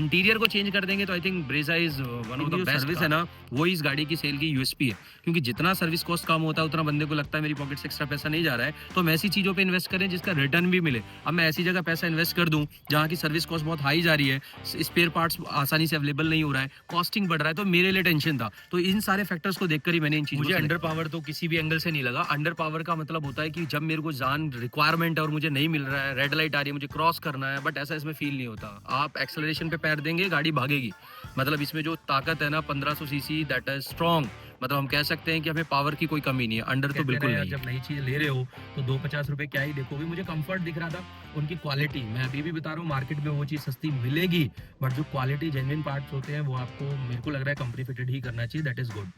Interior को change कर देंगे तो I think Brezza is one of the best service है ना, वो इस गाड़ी की सेल की यूएसपी है। क्योंकि जितना सर्विस कॉस्ट कम होता है उतना बंदे को लगता है मेरी पॉकेट से एक्स्ट्रा पैसा नहीं जा रहा है, तो हम ऐसी चीज़ों पे इन्वेस्ट करें जिसका रिटर्न भी मिले। अब मैं ऐसी जगह पैसा इन्वेस्ट कर दूं जहाँ की सर्विस कॉस्ट बहुत हाई जा रही है, स्पेयर पार्ट्स आसानी से अवेलेबल नहीं हो रहा है, कॉस्टिंग बढ़ रहा है, तो मेरे लिए टेंशन था। तो इन सारे फैक्टर्स को देखकर ही मैंने इन चीज़ों, मुझे अंडर पावर तो किसी भी एंगल से नहीं लगा। अंडर पावर का मतलब होता है कि जब मेरे को जान रिक्वायरमेंट है और मुझे नहीं मिल रहा है, रेड लाइट आ रही है, मुझे क्रॉस करना है, बट ऐसा इसमें फील नहीं होता। आप एक्सेलरेशन पे पैर देंगे, गाड़ी भागेगी। मतलब इसमें जो ताकत है ना 1500 सीसी, दैट इज स्ट्रॉन्ग। मतलब हम कह सकते हैं कि हमें पावर की कोई कमी नहीं है। अंडर तो बिल्कुल नहीं। जब नई चीज ले रहे हो तो 250 रुपए क्या ही देखोगे, मुझे कंफर्ट दिख रहा था, उनकी क्वालिटी मैं अभी भी बता रहा हूँ, मार्केट में वो चीज सस्ती मिलेगी, बट जो क्वालिटी जेन्युइन पार्ट्स होते हैं वो आपको, मेरे को लग रहा है कंपनी फिटेड ही करना चाहिए, दैट इज गुड।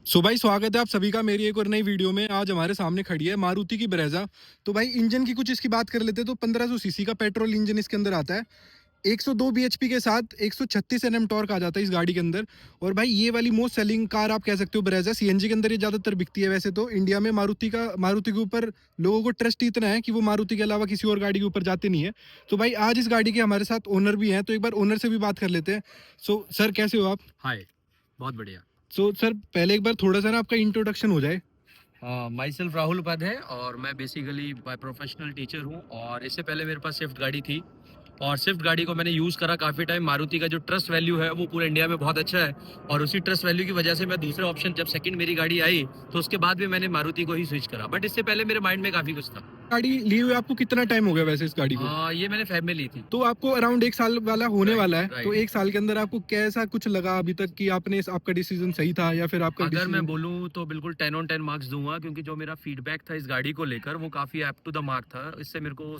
सो भाई स्वागत है आप सभी का मेरी एक और नई वीडियो में। आज हमारे सामने खड़ी है मारुति की ब्रेजा। तो भाई इंजन की कुछ इसकी बात कर लेते हैं तो 1500 सीसी का पेट्रोल इंजन इसके अंदर आता है। 102 bhp के साथ 136 Nm टॉर्क आ जाता है इस गाड़ी के अंदर। और भाई ये वाली मोस्ट सेलिंग कार आप कह सकते हो ब्रेजा। सीएनजी के अंदर ये ज़्यादातर बिकती है। वैसे तो इंडिया में मारुति के ऊपर लोगों को ट्रस्ट इतना है कि वो मारुति के अलावा किसी और गाड़ी के ऊपर जाते नहीं है। तो भाई आज इस गाड़ी के हमारे साथ ओनर भी हैं, तो एक बार ओनर से भी बात कर लेते हैं। सो सर कैसे हो आप? हाय, बहुत बढ़िया। सो सर पहले एक बार थोड़ा सा ना आपका इंट्रोडक्शन हो जाए। माई सेल्फ राहुल उपाध्याय और मैं बेसिकली बाय प्रोफेशनल टीचर हूँ। और इससे पहले मेरे पास स्विफ्ट गाड़ी थी और स्विफ्ट गाड़ी को मैंने यूज़ करा काफ़ी टाइम। मारुति का जो ट्रस्ट वैल्यू है वो पूरे इंडिया में बहुत अच्छा है और उसी ट्रस्ट वैल्यू की वजह से मैं दूसरे ऑप्शन, जब सेकंड मेरी गाड़ी आई तो उसके बाद भी मैंने मारुति को ही स्विच करा, बट इससे पहले मेरे माइंड में काफ़ी कुछ था। गाड़ी ली हुई आपको कितना टाइम हो गया वैसे इस गाड़ी को? ये मैंने फैब में ली थी। तो आपको अराउंड 1 साल वाला होने वाला है। राइट। तो 1 साल के अंदर आपको कैसा कुछ लगा अभी तक कि आपका डिसीजन सही था या फिर आपका अगर मैं बोलूँ तो बिल्कुल 10 on 10 मार्क्स दूंगा, क्योंकि जो मेरा फीडबैक था इस गाड़ी को लेकर वो काफ़ी अप टू द मार्क था। इससे मेरे को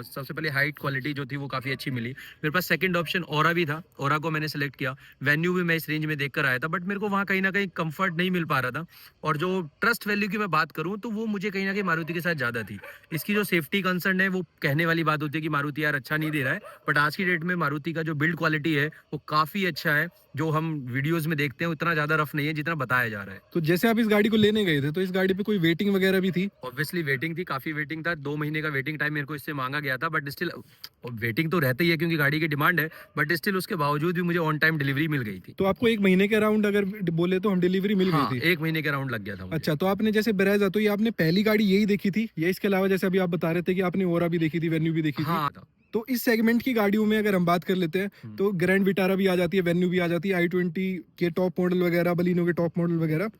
सबसे पहले हाइट क्वालिटी जो थी वो काफ़ी अच्छी मिली। मेरे पास सेकंड ऑप्शन ओरा भी था, ओरा को मैंने सेलेक्ट किया। वेन्यू भी मैं इस रेंज में देख कर आया था, बट मेरे को वहाँ कहीं ना कहीं कंफर्ट नहीं मिल पा रहा था। और जो ट्रस्ट वैल्यू की मैं बात करूँ तो वो मुझे कहीं ना कहीं मारुति के साथ ज़्यादा थी। इसकी जो सेफ्टी कंसर्न है वो कहने वाली बात होती है कि मारुति यार अच्छा नहीं दे रहा है, बट आज की डेट में मारुति का जो बिल्ड क्वालिटी है वो काफ़ी अच्छा है। जो हम वीडियोस में देखते हैं उतना ज़्यादा रफ नहीं है जितना बताया जा रहा है। तो जैसे आप इस गाड़ी को लेने गए थे तो इस गाड़ी पे कोई वेटिंग वगैरह भी थी? ऑब्वियसली वेटिंग थी, काफ़ी वेटिंग था। 2 महीने का वेटिंग टाइम मेरे को इससे मांगा गया था, बट स्टिल वेटिंग तो रहता ही है क्योंकि गाड़ी की डिमांड है, बट स्टिल उसके बावजूद भी मुझे ऑन टाइम डिलीवरी मिल गई थी। तो आपको 1 महीने के अराउंड अगर बोले तो हम डिलीवरी मिल हाँ, गई थी? 1 महीने के राउंड लग गया था मुझे। अच्छा, तो आपने जैसे ब्रेजा, तो ये आपने पहली गाड़ी यही देखी थी या इसके अलावा जैसे अभी आप बता रहे थे कि आपने ओरा भी देखी थी, वेन्यू भी देखी थी? हाँ। तो इस सेगमेंट की गाड़ियों में अगर हम बात कर लेते हैं तो ग्रैंड विटारा भी आ जाती है, वेन्यू भी आ जाती है, i20 के टॉप मॉडल वगैरह, बलिनो के टॉप मॉडल वगैरह,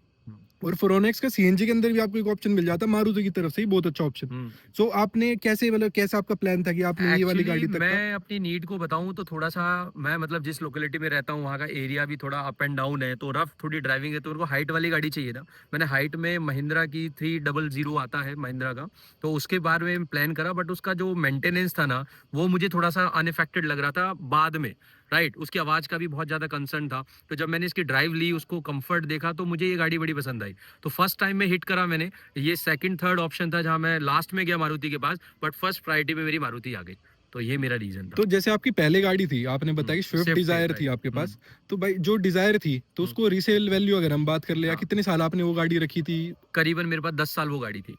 और फोरोनेक्स का सीएनजी के अंदर भी आपको एक ऑप्शन मिल जाता है मारुति की तरफ से ही, बहुत अच्छा ऑप्शन। सो आपने कैसे, मतलब कैसा आपका प्लान था कि आपने ये वाली गाड़ी तक मैं अपनी नीड को बताऊं तो थोड़ा सा, मैं मतलब जिस लोकेलिटी में रहता हूं वहाँ का एरिया भी थोड़ा अप एंड डाउन है, तो रफ थोड़ी ड्राइविंग है, तो उनको हाइट वाली गाड़ी चाहिए था। मैंने हाइट में महिंद्रा की 300 आता है महिंद्रा का, तो उसके बारे में प्लान करा, बट उसका जो मेंटेनेंस था ना वो मुझे थोड़ा सा अनइफेक्टेड लग रहा था बाद में। राइट, उसकी आवाज़ का भी बहुत ज़्यादा कंसर्न था। तो जब मैंने इसकी ड्राइव ली, उसको कंफर्ट देखा, तो मुझे ये गाड़ी बड़ी पसंद आई। तो फर्स्ट टाइम में हिट करा मैंने। ये सेकंड थर्ड ऑप्शन था जहां मैं लास्ट में गया मारुति के पास, बट फर्स्ट प्रायोरिटी में मेरी मारुति आ गई। तो ये मेरा रीजन था। तो जैसे आपकी पहले गाड़ी थी, आपने बताया कि स्विफ्ट डिजायर थी आपके पास। तो भाई जो डिजायर थी तो उसको रीसेल वैल्यू अगर हम बात कर ले, या कितने साल आपने वो गाड़ी रखी थी? करीबन मेरे पास 10 साल वो गाड़ी थी।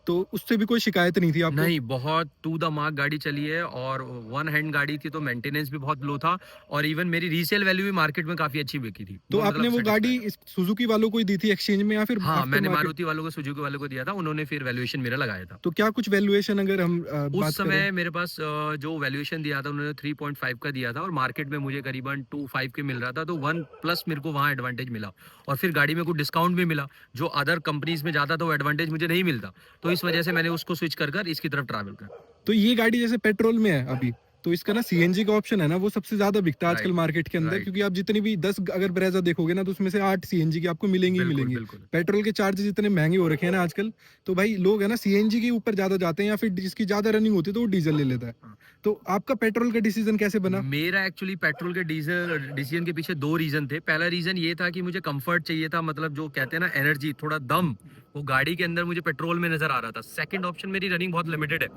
तो उससे भी कोई शिकायत नहीं थी आपको? नहीं, बहुत टू द मार्क गाड़ी चली है और वन हैंड गाड़ी थी, तो मेंटेनेंस भी बहुत लो था और इवन मेरी रीसेल वैल्यू भी मार्केट में काफी अच्छी बिकी थी। तो आपने वो गाड़ी सुजुकी वालों को ही दी थी एक्सचेंज में या फिर? हाँ, मैंने मारुति वालों को, सुजुकी वालों को दिया था, उन्होंने फिर वैल्यूएशन मेरा लगाया था। तो क्या कुछ वैल्यूएशन अगर हम उस समय मेरे पास जो वैल्यूएशन दिया था उन्होंने 3.5 का दिया था और मार्केट में मुझे करीबन 2.5 के मिल रहा था, तो 1+ मेरे को वहाँ एडवांटेज मिला और फिर गाड़ी में कुछ डिस्काउंट भी मिला जो अदर कंपनीज में जाता तो वो एडवांटेज मुझे नहीं मिलता। तो इस वजह से मैंने उसको स्विच कर इसकी तरफ ट्रैवल कर। तो ये गाड़ी जैसे पेट्रोल में है अभी, तो इसका ना सीएनजी का ऑप्शन है ना, वो सबसे ज्यादा बिकता है आजकल मार्केट के अंदर, क्योंकि आप जितनी भी 10 अगर ब्रेजा देखोगे ना तो उसमें से 8 सीएनजी की आपको मिलेंगी ही मिलेंगी। पेट्रोल के चार्जेस इतने महंगे हो रखे हैं ना आजकल, तो भाई लोग है ना सीएनजी के ऊपर ज्यादा जाते हैं या फिर जिसकी ज्यादा रनिंग होती है तो वो डीजल ले लेता है। तो आपका पेट्रोल का डिसीजन कैसे बना? मेरा एक्चुअली पेट्रोल के डीजल डिसीजन के पीछे 2 रीजन थे। पहला रीजन ये था कि मुझे कंफर्ट चाहिए था, मतलब जो कहते हैं ना एनर्जी, थोड़ा दम, वो गाड़ी के अंदर मुझे पेट्रोल में नजर आ रहा था। सेकंड ऑप्शन, मेरी रनिंग बहुत लिमिटेड है,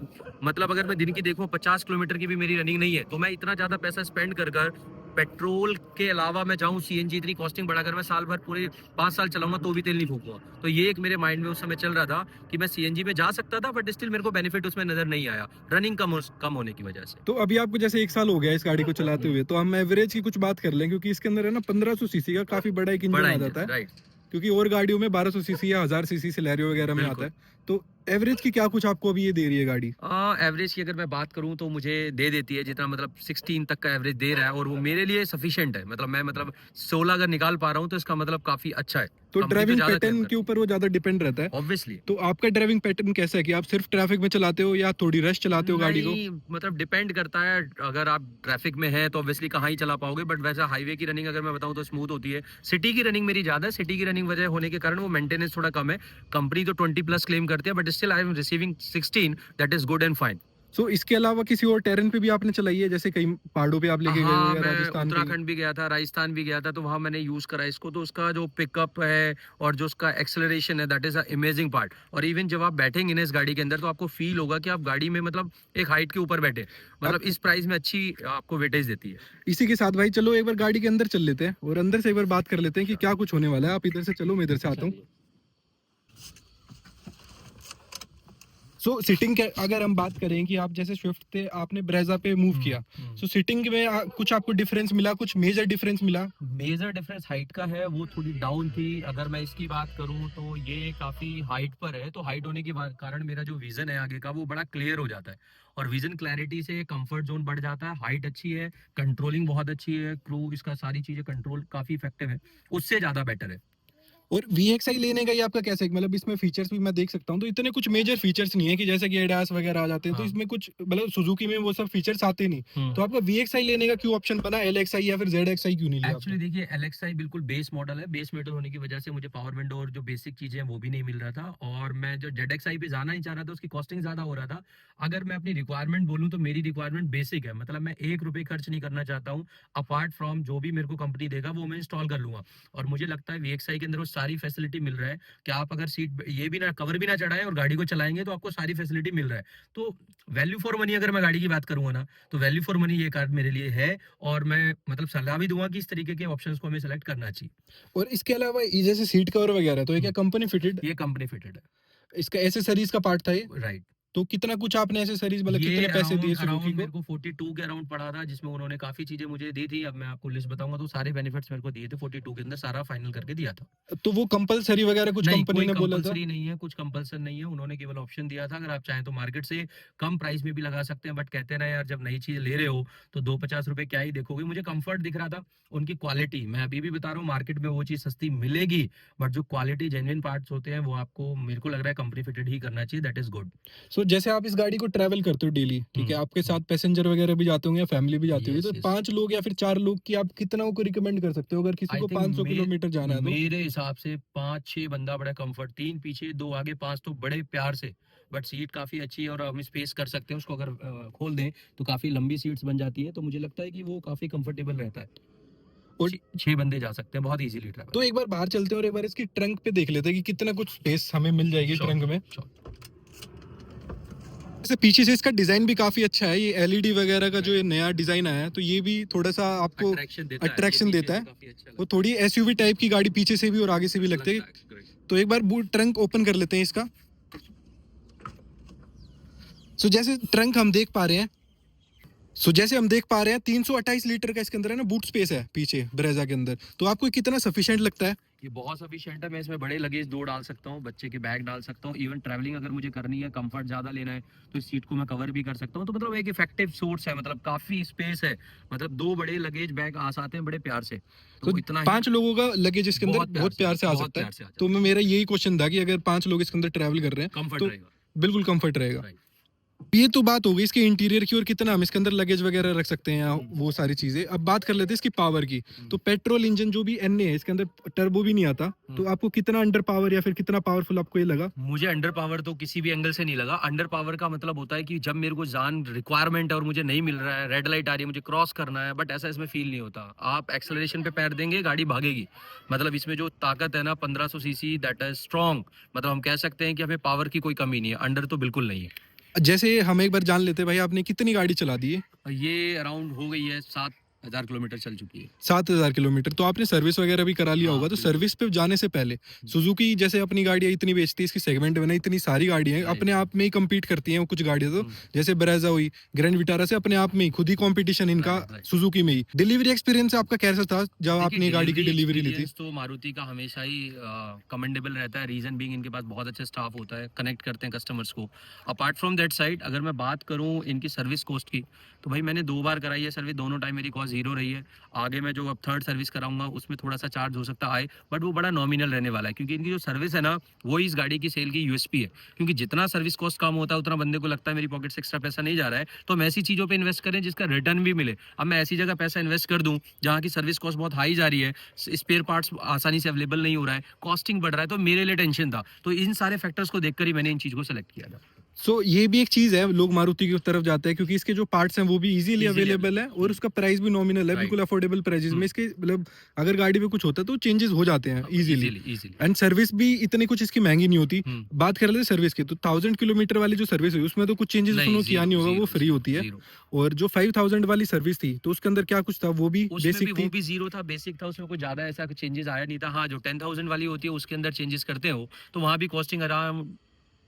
मतलब अगर मैं दिन की देखूं 50 किलोमीटर की भी मेरी रनिंग नहीं है, तो मैं इतना ज्यादा पैसा स्पेंड कर पेट्रोल के अलावा मैं चाहूँ सीएनजी इतनी कॉस्टिंग बढ़ाकर मैं साल भर पूरे 5 साल चलाऊंगा तो भी तेल नहीं फूकूंगा। तो ये एक मेरे माइंड में उस समय चल रहा था कि मैं सीएनजी में जा सकता था, बट स्टिल मेरे को बेनिफिट उसमें नजर नहीं आया, रनिंग कम होने की वजह से। तो अभी आपको जैसे 1 साल हो गया इस गाड़ी को चलाते हुए, तो हम एवरेज की कुछ बात कर लें, क्योंकि इसके अंदर है ना 1500 सीसी का काफी बड़ा एक इंजन बड़ा आ इंजन, जाता है, राइट। क्योंकि और गाड़ियों में 1200 सीसी या 1000 सीसी सिलेरियो वगैरह में आता बिल्कुल। है। तो एवरेज की क्या कुछ आपको अभी ये दे रही है गाड़ी? एवरेज की अगर मैं बात करूं तो मुझे दे देती है जितना, मतलब 16 तक का एवरेज दे रहा है, और वो मेरे लिए सफिशिएंट है। मतलब मैं 16 अगर निकाल पा रहा हूं तो इसका मतलब काफी अच्छा है। तो कंपनी तो ड्राइविंग ज्यादा क्लेम पैटर्न के करती ऊपर वो ज्यादा डिपेंड रहता है। है ऑब्वियसली। तो आपका ड्राइविंग पैटर्न कैसा है कि आप सिर्फ ट्रैफिक में चलाते हो या थोड़ी रश चलाते हो गाड़ी को? नहीं, मतलब डिपेंड करता है। अगर आप ट्रैफिक में हैं तो ऑब्वियसली कहाँ ही चला पाओगे, बट वैसा हाईवे की रनिंग अगर मैं बताऊं तो स्मूथ होती है। सिटी की रनिंग मेरी ज्यादा है, सिटी की रनिंग वजह होने के कारण वो मेंटेनेंस थोड़ा कम है। कंपनी तो 20 प्लस क्लेम करती है, but still I am receiving 16, that is good and fine. So इसके अलावा किसी और टेरेन पे भी आपने चलाई है, जैसे कई पहाड़ों पे आप लेके गए हो हाँ, या मैं राजस्थान कहीं? उत्तराखंड भी गया था, राजस्थान भी गया था, तो वहाँ मैंने यूज़ करा इसको। तो उसका जो पिकअप है और जो उसका एक्सेलरेशन है, that is a amazing part. और इवन जब आप बैठेंगे ना इस गाड़ी के अंदर तो आपको फील होगा कि आप गाड़ी में मतलब एक हाइट के ऊपर बैठे। आप मतलब इस प्राइस में अच्छी आपको वेटेज देती है। इसी के साथ भाई चलो एक बार गाड़ी के अंदर चल लेते हैं और अंदर से एक बार बात कर लेते हैं कि क्या कुछ होने वाला है। आप इधर से चलो, मैं इधर से आता हूँ। सो सिटिंग के अगर हम बात करें कि आप जैसे स्विफ्ट थे, आपने ब्रेजा पे मूव किया, सो सिटिंग में कुछ आपको डिफरेंस मिला, कुछ मेजर डिफरेंस मिला? मेजर डिफरेंस हाइट का है, वो थोड़ी डाउन थी। अगर मैं इसकी बात करूं तो ये काफी हाइट पर है, तो हाइट होने के कारण मेरा जो विजन है आगे का वो बड़ा क्लियर हो जाता है। और विजन क्लैरिटी से कंफर्ट जोन बढ़ जाता है। हाइट अच्छी है, कंट्रोलिंग बहुत अच्छी है, क्रू इसका सारी चीजें कंट्रोल काफी इफेक्टिव है, उससे ज्यादा बेटर है। और VXI लेने का ये आपका कैसे, मतलब इसमें फीचर्स भी मैं देख सकता हूँ, तो इतने कुछ मेजर फीचर्स नहीं है कि जैसे कि एडास वगैरह आ जाते हैं, तो हाँ। इसमें कुछ मतलब सुजुकी में वो सब फीचर्स आते नहीं। तो आपका VXI लेने का क्यों ऑप्शन बना, LXI या फिर ZXI क्यों नहीं लिया आपने? एक्चुअली देखिए, एलेक्साई बिल्कुल बेस मॉडल है। बेस मॉडल होने की वजह से मुझे पावर विंडो और जो बेसिक चीजें हैं वो भी नहीं मिल रहा था, और मैं जो जेड पे जाना ही चाह रहा था उसकी कॉस्टिंग ज्यादा हो रहा था। अगर मैं अपनी रिक्वायरमेंट बोलूं तो मेरी रिक्वायरमेंट बेसिक है, मतलब मैं 1 रुपए खर्च नहीं करना चाहता हूँ। अपार्ट फ्रॉम जो भी मेरे को कंपनी देगा वो मैं इंस्टॉल कर लूंगा। और मुझे लगता है वीएक्सआई के अंदर वो सारी फैसिलिटी मिल रहा है कि आप अगर सीट ये भी ना कवर भी ना चढ़ाएं और गाड़ी को चलाएंगे तो आपको सारी फैसिलिटी मिल रहा है। तो वैल्यू फॉर मनी अगर मैं गाड़ी की बात करूंगा ना, तो वैल्यू फॉर मनी ये कार मेरे लिए है। और मैं मतलब सलाह भी दूंगा कि इस तरीके के ऑप्शंस को हमें सेलेक्ट करना चाहिए। और इसके अलावा ये जैसे सीट कवर वगैरह, तो ये क्या हम्म, कंपनी फिटेड? ये कंपनी फिटेड है। इसका एसेसरीज का पार्ट था ये? राइट। तो कितना कुछ आपने एसेसरीज, मतलब ये कितने पैसे दिए अराउंड सुजुकी अराउंड को? मेरे को 42 के अराउंड पड़ा था, जिसमें उन्होंने काफी चीजें मुझे दी थी। अब मैं आपको लिस्ट बताऊंगा तो सारे बेनिफिट्स मेरे को दिए थे 42 के अंदर, सारा फाइनल करके दिया था। तो वो कंपलसरी वगैरह कुछ नहीं, कंपनी कोई ने बोला था? कंपलसरी नहीं है, कुछ कंपल्सन नहीं है। उन्होंने केवल ऑप्शन दिया था, अगर आप चाहें तो मार्केट से कम प्राइस में भी लगा सकते हैं। बट कहते हैं ना यार, जब नई चीज ले रहे हो तो 2-50 रुपए क्या ही देखोगे। मुझे कंफर्ट दिख रहा था, उनकी क्वालिटी मैं अभी भी बता रहा हूँ, मार्केट में वो चीज सस्ती मिलेगी, बट जो क्वालिटी जेन्युइन पार्ट्स होते हैं वो आपको, मेरे को लग रहा है कंपनी फिटेड ही करना चाहिए, दैट इज गुड। सो जैसे आप इस गाड़ी को ट्रैवल करते हो डेली, ठीक है, आपके साथ पैसेंजर वगैरह भी जाते होंगे या फैमिली भी जाती होगी, यस, तो यस। 5 लोग या फिर 4 लोग की आप कितना को रिकमेंड कर सकते हो अगर किसी आई को थिंक 500 किलोमीटर जाना है तो? मेरे हिसाब से 5-6 बंदा बड़ा कंफर्ट, 3 पीछे 2 आगे 5 तो बड़े प्यार से। बट सीट काफी अच्छी है और हम स्पेस कर सकते हैं उसको, अगर खोल दें तो काफी लंबी सीट्स बन जाती है, तो मुझे लगता है कि वो काफी कंफर्टेबल रहता है। और 6 बंदे जा सकते हैं बहुत इजीली ट्रैवल। तो एक बार बाहर चलते हैं और एक बार इसकी ट्रंक पे देख लेते हैं कि कितना कुछ स्पेस हमें मिल जाएगी ट्रंक में। जैसे पीछे से इसका डिजाइन भी काफी अच्छा है, ये LED वगैरह का जो ये नया डिजाइन आया है, तो ये भी थोड़ा सा आपको अट्रैक्शन देता है। वो थोड़ी SUV टाइप की गाड़ी पीछे से भी और आगे से भी लगती है। तो एक बार बूट ट्रंक ओपन कर लेते हैं इसका। सो जैसे ट्रंक हम देख पा रहे हैं, 328 लीटर का इसके अंदर है ना बूट स्पेस है पीछे ब्रेजा के अंदर। तो आपको ये कितना सफिशिएंट लगता है? ये बहुत सफिशिएंट है। मैं इसमें बड़े लगेज 2 डाल सकता हूँ, बच्चे के बैग डाल सकता हूँ। इवन ट्रैवलिंग अगर मुझे करनी है, कंफर्ट ज्यादा लेना है, तो इस सीट को मैं कवर भी कर सकता हूँ। तो मतलब एक इफेक्टिव सोर्स है, मतलब काफी स्पेस है। मतलब 2 बड़े लगेज बैग आ जाते हैं बड़े प्यार से। तो तो इतना 5 लोगों का लगेज इसके अंदर बहुत प्यार से आ बहुत सकता प्यार से आ है। जाता तो मैं मेरा यही क्वेश्चन था कि अगर 5 लोग इसके अंदर ट्रैवल कर रहे है, हैं कंफर्ट तो रहेगा। बिल्कुल कंफर्ट रहेगा। राइट। ये तो बात हो गई इसके इंटीरियर की और कितना हम इसके अंदर लगेज वगैरह रख सकते हैं, वो सारी चीजें। अब बात कर लेते हैं इसकी पावर की। तो पेट्रोल इंजन जो भी NA है, इसके अंदर टर्बो भी नहीं आता, तो आपको कितना अंडर पावर या फिर कितना पावरफुल आपको ये लगा? मुझे अंडर पावर तो किसी भी एंगल से नहीं लगा। अंडर पावर का मतलब होता है कि जब मेरे को जान रिक्वायरमेंट है और मुझे नहीं मिल रहा है, रेड लाइट आ रही है, मुझे क्रॉस करना है, बट ऐसा इसमें फील नहीं होता। आप एक्सेलरेशन पे पैर देंगे, गाड़ी भागेगी। मतलब इसमें जो ताकत है ना 1500 सीसी, दैट इज स्ट्रॉन्ग। मतलब हम कह सकते हैं कि हमें पावर की कोई कमी नहीं है, अंडर तो बिल्कुल नहीं है। जैसे हम एक बार जान लेते हैं भाई, आपने कितनी गाड़ी चला दी है? ये अराउंड हो गई है 7 1000 किलोमीटर चल चुकी है। 7,000 किलोमीटर। तो आपने सर्विस वगैरह भी करा लिया हाँ, होगा, तो बिल्कुल। सर्विस पे जाने से पहले सुजुकी जैसे अपनी गाड़ियाँ इतनी बेचती है, इसकी सेगमेंट में ना इतनी सारी गाड़ियाँ हैं, राइट, अपने राइट। आप में ही कम्पीट करती हैं वो कुछ गाड़ियाँ तो, हुँ, जैसे ब्रेज़ा हुई, ग्रैंड विटारा से अपने आप में ही खुद ही कॉम्पिटिशन इनका राइट, राइट। सुजुकी में ही। डिलीवरी एक्सपीरियंस आपका कैसा था जब देखिए, आपने ये गाड़ी की डिलीवरी डिलीवरी ली थी? एक्सपीरियंस तो मारुति का हमेशा ही कमेंडेबल रहता है। रीज़न बीइंग इनके पास बहुत अच्छा स्टाफ होता है, कनेक्ट करते हैं कस्टमर्स को। अपार्ट फ्रॉम दैट साइड अगर मैं बात करूँ इनकी सर्विस कॉस्ट की, तो भाई मैंने 2 बार कराई है सर्विस, दोनों टाइम मेरी कॉस्ट ज़ीरो रही है। आगे मैं जो अब थर्ड सर्विस कराऊँगा उसमें थोड़ा-सा चार्ज हो सकता है, बट वो बड़ा नॉमिनल रहने वाला है, क्योंकि इनकी जो सर्विस है ना, वो इस गाड़ी की सेल की यूएसपी है। क्योंकि जितना सर्विस कॉस्ट कम होता है, उतना बंदे को लगता है मेरी पॉकेट से एक्स्ट्रा पैसा नहीं जा रहा है, तो हम ऐसी चीज़ों पे इन्वेस्ट करें जिसका रिटर्न भी मिले। अब मैं ऐसी जगह पैसा इन्वेस्ट कर दूँ, जहाँ की सर्विस कॉस्ट बहुत हाई जा रही है, स्पेयर पार्ट्स आसानी से अवेलेबल नहीं हो रहा है, कॉस्टिंग बढ़ रहा है, तो मेरे लिए टेंशन था। तो इन सारे फैक्टर्स को देखकर ही मैंने इन चीज़ को सेलेक्ट किया था। सो ये भी एक चीज़ है, लोग मारुति की तरफ जाते हैं क्योंकि इसके जो पार्ट्स हैं वो भी इजीली ईज़िली अवेलेबल है और हुँ, उसका प्राइस भी नॉमिनल है, राइट। बिल्कुल अफोर्डेबल प्राइसेस में। हुँ, इसके मतलब अगर गाड़ी में कुछ होता है तो चेंजेस हो जाते हैं easily, easily, easily. And service भी इतनी कुछ इसकी महंगी नहीं होती। हुँ, बात कर लेते हैं सर्विस की, तो 1000 किलोमीटर वाली जो सर्विस है उसमें तो कुछ चेंजेस नहीं, उसने किया ज़ीरो, नहीं होगा, वो ज़ीरो, फ्री ज़ीरो, होती है। ज़ीरो। और जो 5000 वाली सर्विस थी तो उसके अंदर क्या कुछ था, वो भी उसमें भी बेसिक वो थी? भी ज़ीरो था, बेसिक था, उसमें कुछ ज़्यादा ऐसा चेंजेस आया नहीं था। हाँ, जो 10,000 वाली होती है उसके अंदर चेंजेस करते हो, तो वहाँ भी कॉस्टिंग अराउंड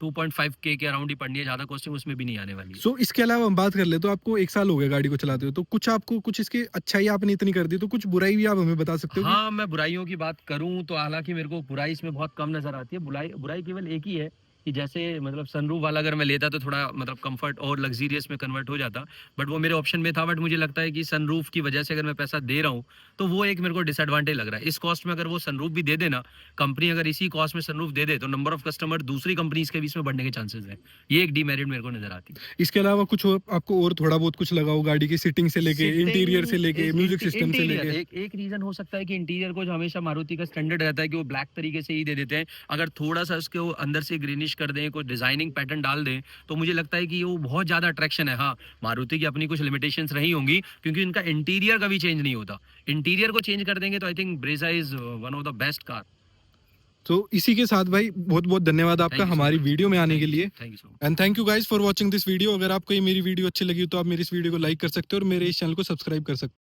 2.5 के अराउंड ही पड़नी है, ज़्यादा कॉस्टिंग उसमें भी नहीं आने वाली है। सो इसके अलावा हम बात कर ले, तो आपको 1 साल हो गया गाड़ी को चलाते हुए, तो कुछ आपको कुछ इसकी अच्छाई आपने इतनी कर दी, तो कुछ बुराई भी आप हमें बता सकते हो कि? हाँ, मैं बुराइयों की बात करूँ तो हालाँकि मेरे को बुराई इसमें बहुत कम नज़र आती है। बुराई बुराई केवल एक ही है कि जैसे मतलब सनरूफ वाला अगर मैं लेता तो थोड़ा मतलब कम्फ़र्ट और लग्ज़रियस में कन्वर्ट हो जाता। बट वो मेरे ऑप्शन में था, बट मुझे लगता है कि सनरूफ की वज़ह से अगर मैं पैसा दे रहा हूँ, तो वो एक मेरे को डिसएडवांटेज लग रहा है। इस कॉस्ट में अगर वो सनरूफ भी दे दे ना, कंपनी अगर इसी कॉस्ट में सनरूफ दे दे, तो नंबर ऑफ कस्टमर दूसरी कंपनीज़ के भी इसमें बढ़ने के चांसेज़ हैं। ये एक डीमेरिट मेरे को नज़र आती है। इसके अलावा कुछ और आपको और थोड़ा बहुत कुछ लगा हो, गाड़ी की सीटिंग से लेके, इंटीरियर से सिटिंग लेके, म्यूजिक सिस्टम से इंटीरियर लेके? एक एक रीज़न हो सकता है कि इंटीरियर को जो हमेशा मारुति का स्टैंडर्ड रहता है कि वो ब्लैक तरीके से ही दे देते हैं। अगर थोड़ा-सा उसके वो अंदर से ग्रीनिश कर दें, कोई डिज़ाइनिंग पैटर्न डाल दें, तो मुझे लगता है कि वो बहुत ज़्यादा अट्रैक्शन है। हाँ, मारुति की अपनी कुछ लिमिटेशंस रही होंगी, क्योंकि इनका इंटीरियर कभी चेंज नहीं होता। इंटीरियर को चेंज कर देंगे तो I think Brezza is one of the best car. तो इसी के साथ भाई बहुत-बहुत धन्यवाद आपका थैंक यू सो हमारी मच। वीडियो में आने के लिए, thank you so much. And thank you guys for watching this video. अगर आपको ये मेरी वीडियो अच्छी लगी हो तो आप मेरी इस वीडियो को लाइक कर सकते हो और मेरे इस चैनल को सब्सक्राइब कर सकते हो।